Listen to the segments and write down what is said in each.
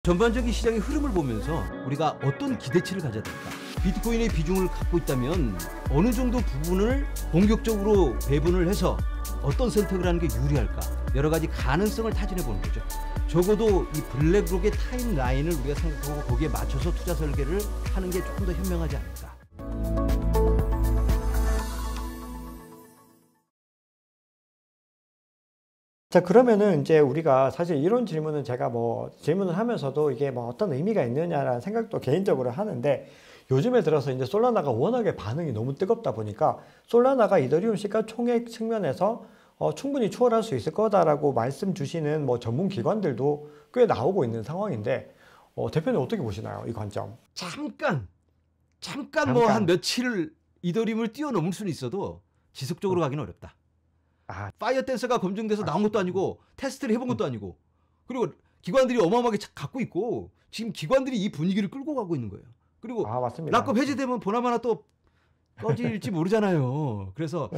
전반적인 시장의 흐름을 보면서 우리가 어떤 기대치를 가져야 될까? 비트코인의 비중을 갖고 있다면 어느 정도 부분을 공격적으로 배분을 해서 어떤 선택을 하는 게 유리할까? 여러 가지 가능성을 타진해 보는 거죠. 적어도 이 블랙록의 타임라인을 우리가 생각하고 거기에 맞춰서 투자 설계를 하는 게 조금 더 현명하지 않을까? 자, 그러면은 이제 우리가 사실 이런 질문은 제가 질문을 하면서도 이게 어떤 의미가 있느냐라는 생각도 개인적으로 하는데, 요즘에 들어서 이제 솔라나가 워낙에 반응이 너무 뜨겁다 보니까 솔라나가 이더리움 시가총액 측면에서 충분히 추월할 수 있을 거다라고 말씀 주시는 전문 기관들도 꽤 나오고 있는 상황인데, 대표님 어떻게 보시나요? 이 관점. 잠깐 한 며칠을 이더리움을 뛰어넘을 수는 있어도 지속적으로 가기는 어렵다. 파이어 댄서가 검증돼서 나온 것도 아니고 테스트를 해본 것도 아니고, 그리고 기관들이 어마어마하게 갖고 있고 지금 기관들이 이 분위기를 끌고 가고 있는 거예요. 그리고 맞습니다. 락업 해제되면 보나마나 또 꺼질지 모르잖아요. 그래서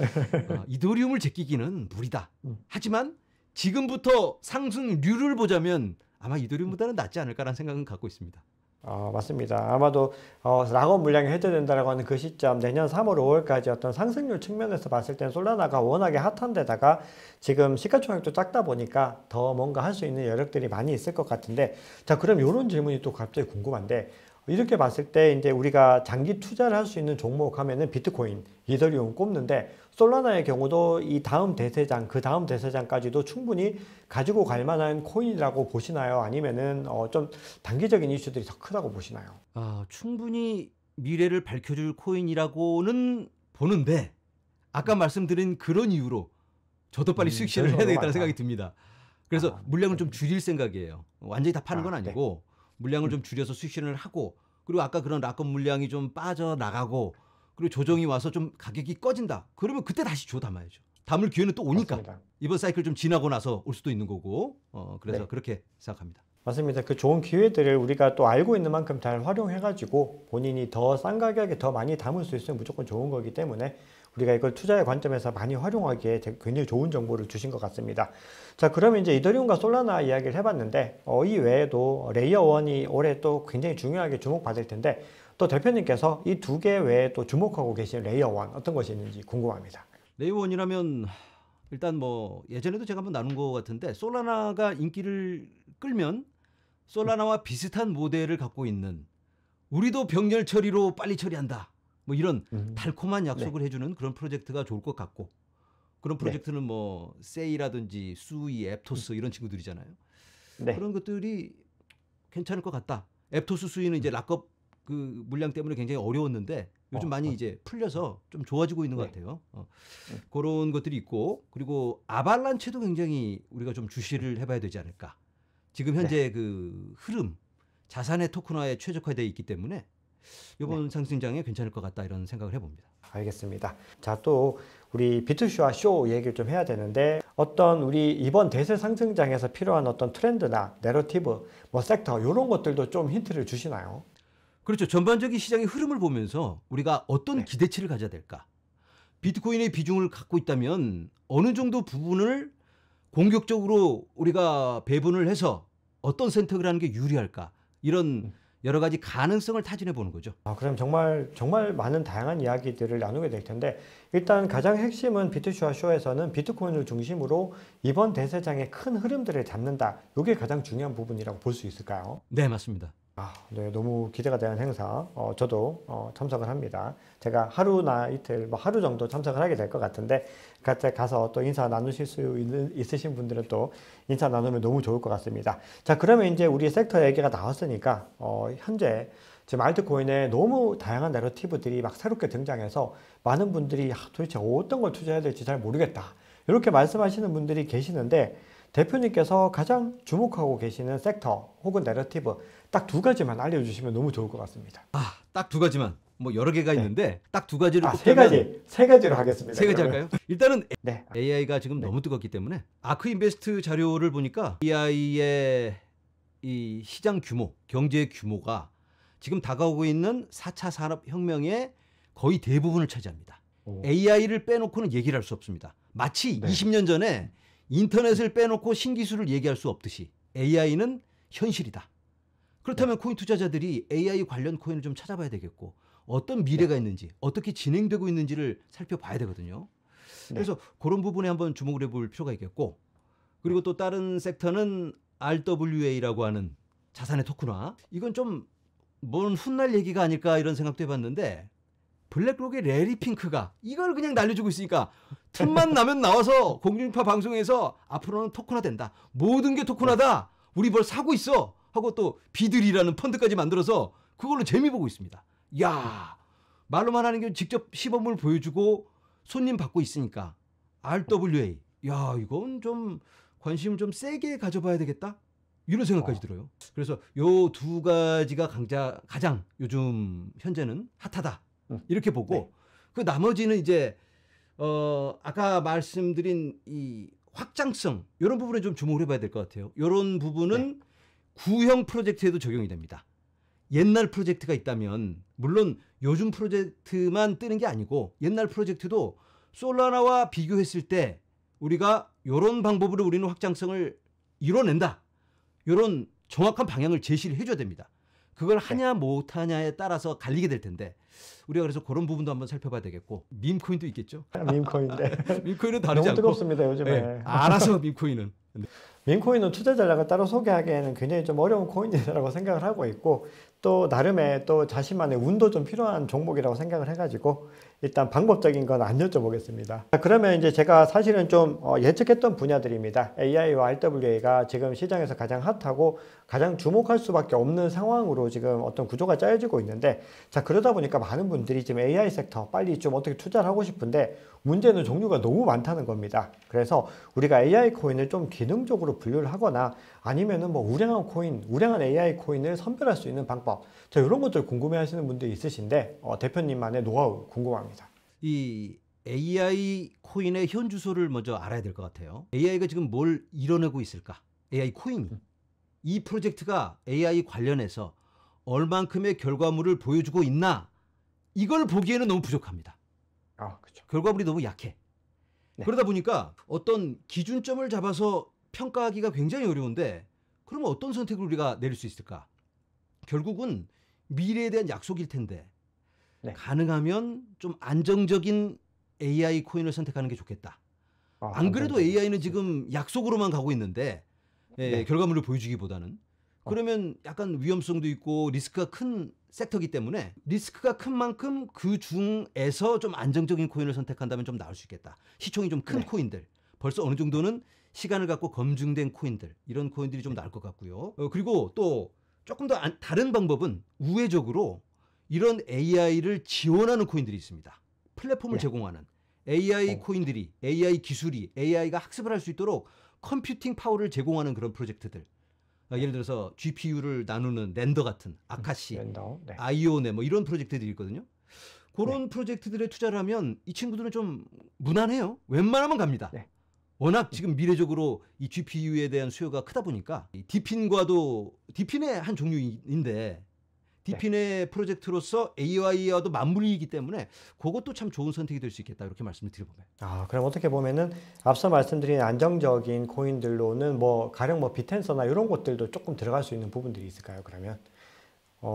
이더리움을 제끼기는 무리다. 하지만 지금부터 상승률을 보자면 아마 이더리움보다는 낫지 않을까라는 생각은 갖고 있습니다. 맞습니다. 아마도 락업 물량이 해제된다라고 하는 그 시점, 내년 3월, 5월까지 어떤 상승률 측면에서 봤을 땐 솔라나가 워낙에 핫한 데다가 지금 시가총액도 작다 보니까 더 뭔가 할 수 있는 여력들이 많이 있을 것 같은데, 자, 그럼 이런 질문이 또 갑자기 궁금한데, 이렇게 봤을 때 이제 우리가 장기 투자를 할 수 있는 종목 하면은 비트코인, 이더리움 꼽는데, 솔라나의 경우도 이 다음 대세장, 그 다음 대세장까지도 충분히 가지고 갈 만한 코인이라고 보시나요? 아니면은 좀 단기적인 이슈들이 더 크다고 보시나요? 충분히 미래를 밝혀줄 코인이라고는 보는데, 아까 말씀드린 그런 이유로 저도 빨리 수익 실현을 해야 되겠다는 생각이 듭니다. 그래서 물량을 좀 줄일 생각이에요. 완전히 다 파는 건 아니고 물량을 좀 줄여서 수익 실현을 하고, 그리고 아까 그런 락업 물량이 좀 빠져나가고, 그리고 조정이 와서 좀 가격이 꺼진다. 그러면 그때 다시 줘 담아야죠. 담을 기회는 또 오니까. 맞습니다. 이번 사이클 좀 지나고 나서 올 수도 있는 거고. 그래서 그렇게 생각합니다. 맞습니다. 그 좋은 기회들을 우리가 또 알고 있는 만큼 잘 활용해가지고 본인이 더 싼 가격에 더 많이 담을 수 있으면 무조건 좋은 거기 때문에 우리가 이걸 투자의 관점에서 많이 활용하기에 굉장히 좋은 정보를 주신 것 같습니다. 자, 그러면 이제 이더리움과 솔라나 이야기를 해봤는데, 이 외에도 레이어1이 올해 또 굉장히 중요하게 주목받을 텐데, 또 대표님께서 이 두 개 외에 또 주목하고 계신 레이어1 어떤 것이 있는지 궁금합니다. 레이어1이라면 일단 예전에도 제가 한번 나눈 것 같은데, 솔라나가 인기를 끌면 솔라나와 비슷한 모델을 갖고 있는, 우리도 병렬 처리로 빨리 처리한다, 이런 달콤한 약속을 해주는 그런 프로젝트가 좋을 것 같고, 그런 프로젝트는 세이라든지 수이, 앱토스 이런 친구들이잖아요. 그런 것들이 괜찮을 것 같다. 앱토스, 수이는 이제 락업 그 물량 때문에 굉장히 어려웠는데 요즘 많이 이제 풀려서 좀 좋아지고 있는 것 같아요. 그런 것들이 있고, 그리고 아발란체도 굉장히 우리가 좀 주시를 해봐야 되지 않을까. 지금 현재 그 흐름, 자산의 토큰화에 최적화되어 있기 때문에 이번 상승장에 괜찮을 것 같다, 이런 생각을 해봅니다. 알겠습니다. 자, 또 우리 비트쇼와 쇼 얘기를 좀 해야 되는데, 어떤 우리 이번 대세 상승장에서 필요한 어떤 트렌드나 내러티브, 섹터 이런 것들도 좀 힌트를 주시나요? 그렇죠. 전반적인 시장의 흐름을 보면서 우리가 어떤 기대치를 가져야 될까? 비트코인의 비중을 갖고 있다면 어느 정도 부분을 공격적으로 우리가 배분을 해서 어떤 선택을 하는 게 유리할까? 이런 여러 가지 가능성을 타진해 보는 거죠. 그럼 정말 많은 다양한 이야기들을 나누게 될 텐데, 일단 가장 핵심은 비트쇼와 쇼에서는 비트코인을 중심으로 이번 대세장의 큰 흐름들을 잡는다. 이게 가장 중요한 부분이라고 볼 수 있을까요? 네, 맞습니다. 네, 너무 기대가 되는 행사. 저도 참석을 합니다. 제가 하루나 이틀, 하루 정도 참석을 하게 될 것 같은데, 가서 또 인사 나누실 수 있으신 분들은 또 인사 나누면 너무 좋을 것 같습니다. 자, 그러면 이제 우리 섹터 얘기가 나왔으니까, 현재 지금 알트코인에 너무 다양한 내러티브들이 막 새롭게 등장해서 많은 분들이 도대체 어떤 걸 투자해야 될지 잘 모르겠다, 이렇게 말씀하시는 분들이 계시는데, 대표님께서 가장 주목하고 계시는 섹터 혹은 내러티브 딱 두 가지만 알려주시면 너무 좋을 것 같습니다. 딱 두 가지만. 여러 개가 있는데 딱 두 가지를 세 가지로 하겠습니다. 세 가지 할까요? 일단은 AI가 지금 너무 뜨겁기 때문에 아크인베스트 자료를 보니까 AI의 이 시장 규모, 경제 규모가 지금 다가오고 있는 4차 산업혁명의 거의 대부분을 차지합니다. AI를 빼놓고는 얘기를 할 수 없습니다. 마치 20년 전에 인터넷을 빼놓고 신기술을 얘기할 수 없듯이 AI는 현실이다. 그렇다면 코인 투자자들이 AI 관련 코인을 좀 찾아봐야 되겠고 어떤 미래가 있는지 어떻게 진행되고 있는지를 살펴봐야 되거든요. 그래서 그런 부분에 한번 주목을 해볼 필요가 있겠고 그리고 또 다른 섹터는 RWA라고 하는 자산의 토큰화. 이건 좀 뭔 훗날 얘기가 아닐까 이런 생각도 해봤는데 블랙록의 레리 핑크가 이걸 그냥 날려주고 있으니까 틈만 나면 나와서 공중파 방송에서 앞으로는 토큰화 된다. 모든 게 토큰화다. 우리 뭘 사고 있어. 하고 또 비들이라는 펀드까지 만들어서 그걸로 재미 보고 있습니다. 야 말로만 하는 게 직접 시범을 보여주고 손님 받고 있으니까 RWA. 야 이건 좀 관심을 좀 세게 가져봐야 되겠다. 이런 생각까지 들어요. 그래서 요 두 가지가 가장 요즘 현재는 핫하다. 이렇게 보고 그 나머지는 이제 아까 말씀드린 이 확장성 이런 부분에 좀 주목을 해봐야 될 것 같아요. 이런 부분은 구형 프로젝트에도 적용이 됩니다. 옛날 프로젝트가 있다면 물론 요즘 프로젝트만 뜨는 게 아니고 옛날 프로젝트도 솔라나와 비교했을 때 우리가 이런 방법으로 우리는 확장성을 이뤄낸다. 이런 정확한 방향을 제시를 해줘야 됩니다. 그걸 하냐 못하냐에 따라서 갈리게 될 텐데 우리가 그래서 그런 부분도 한번 살펴봐야 되겠고 밈코인도 있겠죠. 밈코인인데 밈코인은 다르지 너무 않고 뜨겁습니다 요즘에. 네, 알아서 밈코인은. 밈코인은 투자 전략을 따로 소개하기에는 굉장히 좀 어려운 코인이라고 생각을 하고 있고 또 나름의 또 자신만의 운도 좀 필요한 종목이라고 생각을 해가지고 일단 방법적인 건 안 여쭤보겠습니다. 그러면 이제 제가 사실은 좀 예측했던 분야들입니다. AI와 RWA가 지금 시장에서 가장 핫하고 가장 주목할 수밖에 없는 상황으로 지금 어떤 구조가 짜여지고 있는데 자 그러다 보니까 많은 분들이 지금 AI 섹터 빨리 좀 어떻게 투자를 하고 싶은데 문제는 종류가 너무 많다는 겁니다. 그래서 우리가 AI 코인을 좀 기능적으로 분류를 하거나 아니면은 뭐 우량한 코인, 우량한 AI 코인을 선별할 수 있는 방법. 자, 이런 것들 궁금해 하시는 분들이 있으신데 대표님만의 노하우 궁금합니다. 이 AI 코인의 현 주소를 먼저 알아야 될 것 같아요. AI가 지금 뭘 이뤄내고 있을까? AI 코인이. 이 프로젝트가 AI 관련해서 얼만큼의 결과물을 보여주고 있나? 이걸 보기에는 너무 부족합니다. 그렇죠. 결과물이 너무 약해. 그러다 보니까 어떤 기준점을 잡아서 평가하기가 굉장히 어려운데 그러면 어떤 선택을 우리가 내릴 수 있을까? 결국은 미래에 대한 약속일 텐데 가능하면 좀 안정적인 AI 코인을 선택하는 게 좋겠다. 안 그래도 AI는 지금 약속으로만 가고 있는데 결과물을 보여주기보다는 그러면 약간 위험성도 있고 리스크가 큰 섹터이기 때문에 리스크가 큰 만큼 그 중에서 좀 안정적인 코인을 선택한다면 좀 나을 수 있겠다. 시총이 좀 큰 코인들 벌써 어느 정도는 시간을 갖고 검증된 코인들 이런 코인들이 좀 나을 것 같고요. 그리고 또 조금 더 다른 방법은 우회적으로 이런 AI를 지원하는 코인들이 있습니다. 플랫폼을 제공하는 AI 코인들이 AI 기술이 AI가 학습을 할 수 있도록 컴퓨팅 파워를 제공하는 그런 프로젝트들. 예를 들어서 GPU를 나누는 랜더 같은 아카시, 아이오네 뭐 이런 프로젝트들이 있거든요. 그런 프로젝트들에 투자를 하면 이 친구들은 좀 무난해요. 웬만하면 갑니다. 워낙 지금 미래적으로 이 GPU에 대한 수요가 크다 보니까 디핀의 한 종류인데 디핀의 프로젝트로서 AI와도 맞물리기 때문에 그것도 참 좋은 선택이 될 수 있겠다 이렇게 말씀을 드려봅니다. 그럼 어떻게 보면은 앞서 말씀드린 안정적인 코인들로는 뭐 가령 뭐 비텐서나 이런 것들도 조금 들어갈 수 있는 부분들이 있을까요? 그러면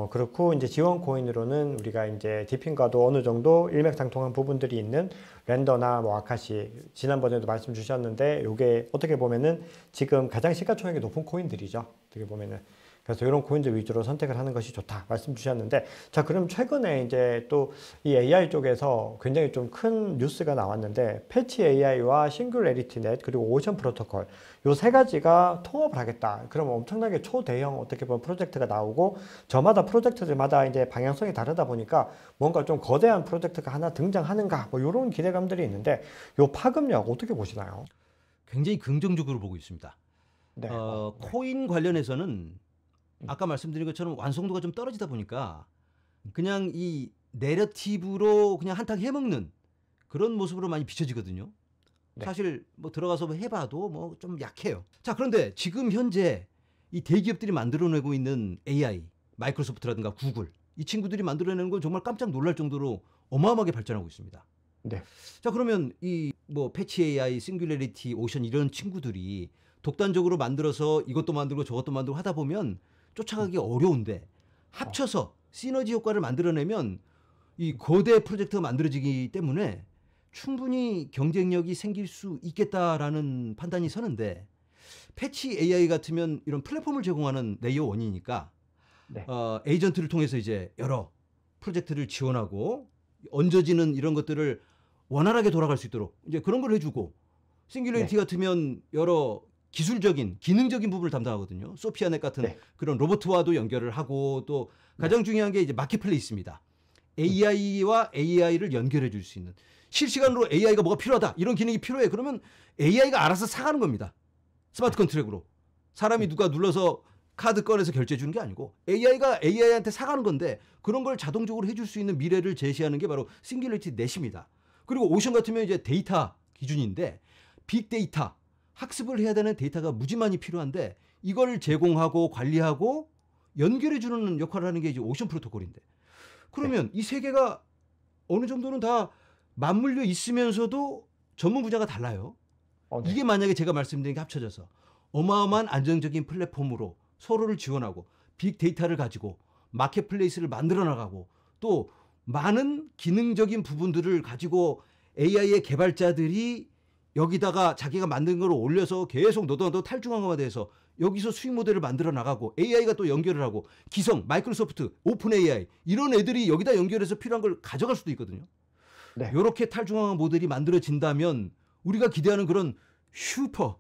그렇고 이제 지원 코인으로는 우리가 이제 디핀과도 어느 정도 일맥상통한 부분들이 있는 랜더나 뭐 아카시 지난번에도 말씀 주셨는데 이게 어떻게 보면은 지금 가장 시가총액이 높은 코인들이죠. 어떻게 보면은 그래서 이런 코인들 위주로 선택을 하는 것이 좋다 말씀 주셨는데 자 그럼 최근에 이제 또 이 AI 쪽에서 굉장히 좀 큰 뉴스가 나왔는데 패치 AI와 싱귤레리티넷 그리고 오션 프로토콜 요 세 가지가 통합을 하겠다. 그러면 엄청나게 초대형 어떻게 보면 프로젝트가 나오고 저마다 프로젝트들마다 이제 방향성이 다르다 보니까 뭔가 좀 거대한 프로젝트가 하나 등장하는가 뭐 이런 기대감들이 있는데 요 파급력 어떻게 보시나요? 굉장히 긍정적으로 보고 있습니다. 코인 관련해서는 아까 말씀드린 것처럼 완성도가 좀 떨어지다 보니까 그냥 이 내러티브로 그냥 한탕 해먹는 그런 모습으로 많이 비춰지거든요. 사실 뭐 들어가서 해봐도 뭐 좀 약해요. 자 그런데 지금 현재 이 대기업들이 만들어내고 있는 AI 마이크로소프트라든가 구글 이 친구들이 만들어내는 건 정말 깜짝 놀랄 정도로 어마어마하게 발전하고 있습니다. 자 그러면 이 뭐 패치 AI, 싱귤레리티, 오션 이런 친구들이 독단적으로 만들어서 이것도 만들고 저것도 만들고 하다 보면 쫓아가기 어려운데 합쳐서 시너지 효과를 만들어내면 이 거대 프로젝트가 만들어지기 때문에 충분히 경쟁력이 생길 수 있겠다라는 판단이 서는데 패치 AI 같으면 이런 플랫폼을 제공하는 레이어 1이니까 네. 에이전트를 통해서 이제 여러 프로젝트를 지원하고 얹어지는 이런 것들을 원활하게 돌아갈 수 있도록 이제 그런 걸 해주고 싱귤레이티 네. 같으면 여러 기술적인 기능적인 부분을 담당하거든요. 소피아넷 같은 네. 그런 로봇와도 연결을 하고 또 가장 중요한 게 이제 마켓플레이스입니다. AI와 AI를 연결해 줄 수 있는 실시간으로 AI가 뭐가 필요하다 이런 기능이 필요해 그러면 AI가 알아서 사가는 겁니다. 스마트 컨트랙으로 사람이 누가 눌러서 카드 꺼내서 결제해 주는 게 아니고 AI가 AI한테 사가는 건데 그런 걸 자동적으로 해줄 수 있는 미래를 제시하는 게 바로 싱귤레이티 넷입니다. 그리고 오션 같으면 이제 데이터 기준인데 빅데이터 학습을 해야 되는 데이터가 무지 많이 필요한데 이걸 제공하고 관리하고 연결해 주는 역할을 하는 게 이제 오션 프로토콜인데 그러면 이 세 개가 어느 정도는 다 맞물려 있으면서도 전문 분야가 달라요. 네. 이게 만약에 제가 말씀드린 게 합쳐져서 어마어마한 안정적인 플랫폼으로 서로를 지원하고 빅데이터를 가지고 마켓플레이스를 만들어 나가고 또 많은 기능적인 부분들을 가지고 AI의 개발자들이 여기다가 자기가 만든 걸 올려서 계속 너도 탈중앙화돼서 여기서 수익 모델을 만들어 나가고 AI가 또 연결을 하고 기성, 마이크로소프트, 오픈 AI 이런 애들이 여기다 연결해서 필요한 걸 가져갈 수도 있거든요. 네. 이렇게 탈중앙화 모델이 만들어진다면 우리가 기대하는 그런 슈퍼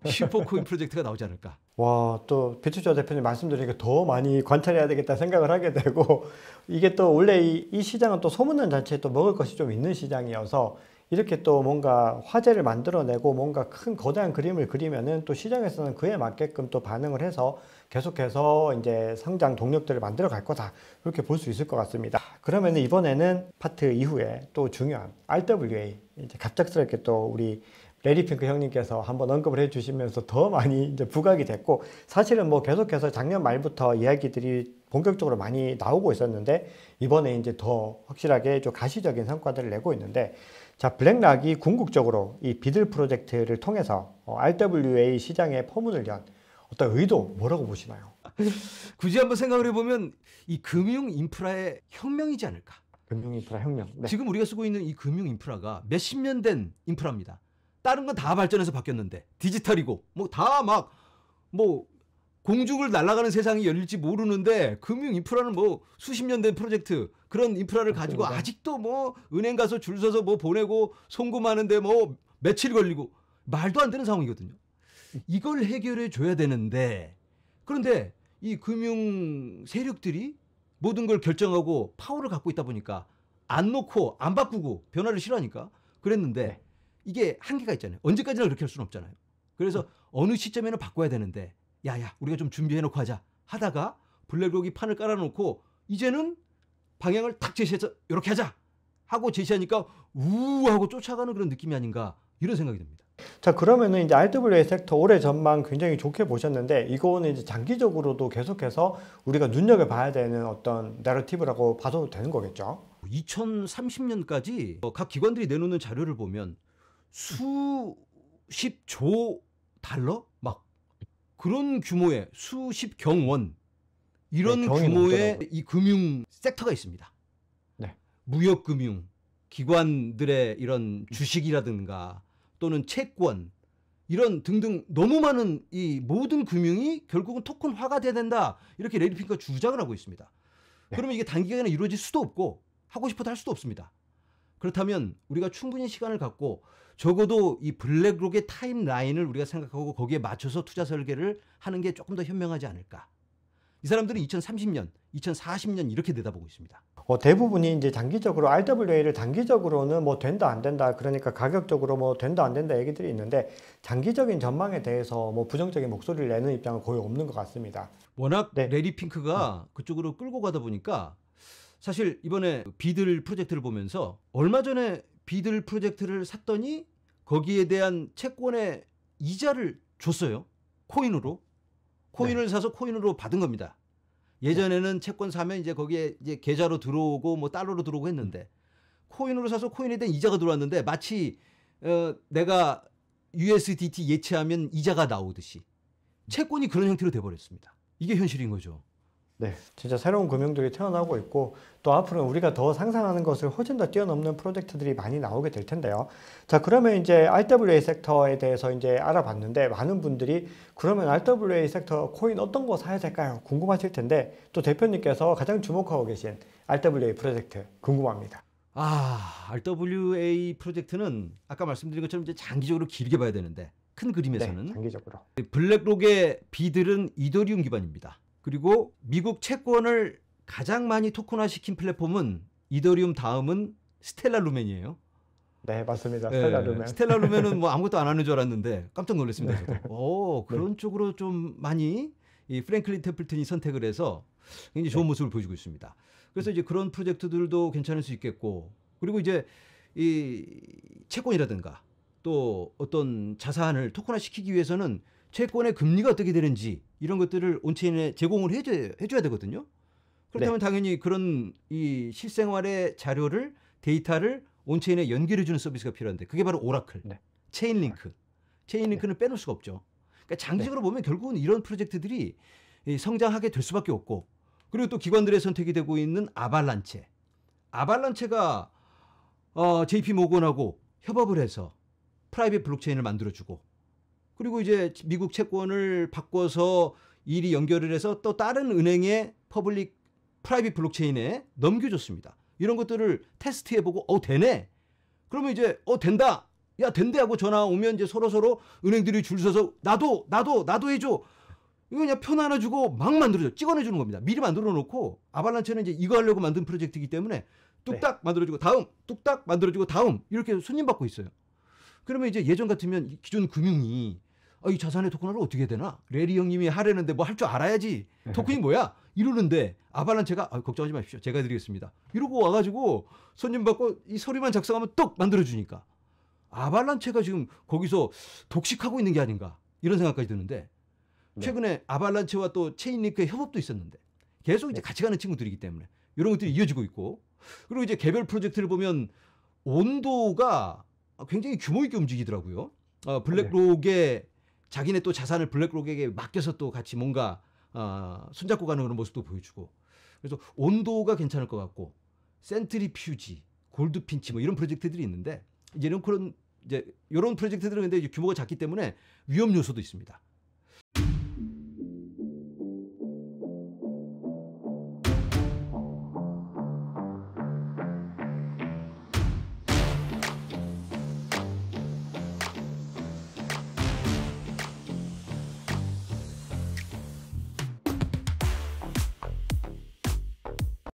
코인 프로젝트가 나오지 않을까. 와, 또 배추조 대표님 말씀드리니까 더 많이 관찰해야 되겠다 생각을 하게 되고 이게 또 원래 이 시장은 또 소문난 자체에 또 먹을 것이 좀 있는 시장이어서 이렇게 또 뭔가 화제를 만들어내고 뭔가 큰 거대한 그림을 그리면은 또 시장에서는 그에 맞게끔 또 반응을 해서 계속해서 이제 성장 동력들을 만들어 갈 거다. 그렇게 볼 수 있을 것 같습니다. 그러면 이번에는 파트 이후에 또 중요한 RWA 이제 갑작스럽게 또 우리 레리 핑크 형님께서 한번 언급을 해주시면서 더 많이 이제 부각이 됐고 사실은 뭐 계속해서 작년 말부터 이야기들이 본격적으로 많이 나오고 있었는데 이번에 이제 더 확실하게 좀 가시적인 성과들을 내고 있는데 자 블랙락이 궁극적으로 이 비들 프로젝트를 통해서 RWA 시장에 포문을 연 어떤 의도 뭐라고 보시나요? 굳이 한번 생각을 해보면 이 금융 인프라의 혁명이지 않을까. 금융 인프라 혁명. 네. 지금 우리가 쓰고 있는 이 금융 인프라가 몇십 년 된 인프라입니다. 다른 건 다 발전해서 바뀌었는데 디지털이고 뭐 다 막 뭐 공중을 날아가는 세상이 열릴지 모르는데 금융 인프라는 뭐 수십 년 된 프로젝트 그런 인프라를 가지고 맞습니다. 아직도 뭐 은행 가서 줄 서서 뭐 보내고 송금하는데 뭐 며칠 걸리고 말도 안 되는 상황이거든요. 이걸 해결해 줘야 되는데 그런데 이 금융 세력들이 모든 걸 결정하고 파워를 갖고 있다 보니까 안 놓고 안 바꾸고 변화를 싫어하니까 그랬는데 네. 이게 한계가 있잖아요. 언제까지나 그렇게 할 수는 없잖아요. 그래서 어느 시점에는 바꿔야 되는데 야야 우리가 좀 준비해놓고 하자 하다가 블랙록이 판을 깔아놓고 이제는 방향을 탁 제시해서 이렇게 하자 하고 제시하니까 우하고 쫓아가는 그런 느낌이 아닌가 이런 생각이 듭니다. 자 그러면은 이제 RWA 섹터 올해 전망 굉장히 좋게 보셨는데 이거는 이제 장기적으로도 계속해서 우리가 눈여겨봐야 되는 어떤 내러티브라고 봐도 되는 거겠죠? 2030년까지 각 기관들이 내놓는 자료를 보면 수십조 달러 막 그런 규모의 수십 경원 이런 네, 경이 규모의 넘더라고요. 이 금융 섹터가 있습니다. 네. 무역금융 기관들의 이런 주식이라든가 또는 채권 이런 등등 너무 많은 이 모든 금융이 결국은 토큰화가 돼야 된다 이렇게 레리 핑크가 주장을 하고 있습니다. 네. 그러면 이게 단기간에 이루어질 수도 없고 하고 싶어도 할 수도 없습니다. 그렇다면 우리가 충분히 시간을 갖고 적어도 이 블랙록의 타임라인을 우리가 생각하고 거기에 맞춰서 투자 설계를 하는 게 조금 더 현명하지 않을까. 이 사람들은 2030년, 2040년 이렇게 내다보고 있습니다. 대부분이 이제 장기적으로 RWA를 단기적으로는 뭐 된다 안 된다 그러니까 가격적으로 뭐 된다 안 된다 얘기들이 있는데 장기적인 전망에 대해서 뭐 부정적인 목소리를 내는 입장은 거의 없는 것 같습니다. 워낙 네. 레리 핑크가 그쪽으로 끌고 가다 보니까 사실 이번에 비들 프로젝트를 보면서 얼마 전에 비들 프로젝트를 샀더니 거기에 대한 채권의 이자를 줬어요. 코인으로. 코인을 사서 코인으로 받은 겁니다. 예전에는 채권 사면 이제 거기에 이제 계좌로 들어오고 뭐 달러로 들어오고 했는데 코인으로 사서 코인에 대한 이자가 들어왔는데 마치 내가 USDT 예치하면 이자가 나오듯이 채권이 그런 형태로 돼버렸습니다. 이게 현실인 거죠. 네, 진짜 새로운 금융들이 태어나고 있고 또 앞으로는 우리가 더 상상하는 것을 훨씬 더 뛰어넘는 프로젝트들이 많이 나오게 될 텐데요. 자, 그러면 이제 RWA 섹터에 대해서 이제 알아봤는데 많은 분들이 그러면 RWA 섹터 코인 어떤 거 사야 될까요? 궁금하실 텐데 또 대표님께서 가장 주목하고 계신 RWA 프로젝트 궁금합니다. RWA 프로젝트는 아까 말씀드린 것처럼 이제 장기적으로 길게 봐야 되는데 큰 그림에서는 네, 장기적으로. 블랙록의 B들은 이더리움 기반입니다. 그리고 미국 채권을 가장 많이 토큰화시킨 플랫폼은 이더리움 다음은 스텔라 루멘이에요. 네, 맞습니다. 네, 스텔라 루멘. 스텔라 루멘은 뭐 아무것도 안 하는 줄 알았는데 깜짝 놀랐습니다. 네. 저도. 그런 네. 쪽으로 좀 많이 이 프랭클린 템플턴이 선택을 해서 굉장히 좋은 네. 모습을 보여주고 있습니다. 그래서 이제 그런 프로젝트들도 괜찮을 수 있겠고, 그리고 이제 이 채권이라든가 또 어떤 자산을 토큰화시키기 위해서는 채권의 금리가 어떻게 되는지 이런 것들을 온체인에 제공을 해줘야 되거든요. 그렇다면 네. 당연히 그런 이 실생활의 자료를 데이터를 온체인에 연결해주는 서비스가 필요한데 그게 바로 오라클, 네. 체인링크. 체인링크는 빼놓을 수가 없죠. 그러니까 장기적으로 보면 결국은 이런 프로젝트들이 성장하게 될 수밖에 없고, 그리고 또 기관들의 선택이 되고 있는 아발란체. 아발란체가 JP 모건하고 협업을 해서 프라이빗 블록체인을 만들어주고, 그리고 이제 미국 채권을 바꿔서 일이 연결을 해서 또 다른 은행의 퍼블릭 프라이빗 블록체인에 넘겨줬습니다. 이런 것들을 테스트해보고 되네. 그러면 이제 된다. 야 된대 하고 전화 오면 이제 서로 은행들이 줄 서서 나도 해줘. 이거 그냥 편 하나 주고 막 만들어줘. 찍어내주는 겁니다. 미리 만들어 놓고, 아발란체는 이제 이거 하려고 만든 프로젝트이기 때문에 뚝딱 만들어주고 다음, 뚝딱 만들어주고 다음, 이렇게 손님 받고 있어요. 그러면 이제 예전 같으면 기존 금융이 이 자산의 토큰화를 어떻게 해야 되나? 레리 형님이 하려는데 뭐 할 줄 알아야지. 토큰이 뭐야? 이러는데 아발란체가 걱정하지 마십시오. 제가 해드리겠습니다. 이러고 와가지고 손님 받고 이 서류만 작성하면 똑 만들어주니까 아발란체가 지금 거기서 독식하고 있는 게 아닌가 이런 생각까지 드는데, 최근에 아발란체와 또 체인링크의 협업도 있었는데 계속 이제 같이 가는 친구들이기 때문에 이런 것들이 이어지고 있고, 그리고 이제 개별 프로젝트를 보면 온도가 굉장히 규모 있게 움직이더라고요. 블랙록에 자기네 또 자산을 블랙록에게 맡겨서 또 같이 뭔가 손잡고 가는 그런 모습도 보여주고, 그래서 온도가 괜찮을 것 같고, 센트리퓨지, 골드핀치 뭐 이런 프로젝트들이 있는데 이제 이런 프로젝트들은 근데 이제 규모가 작기 때문에 위험 요소도 있습니다.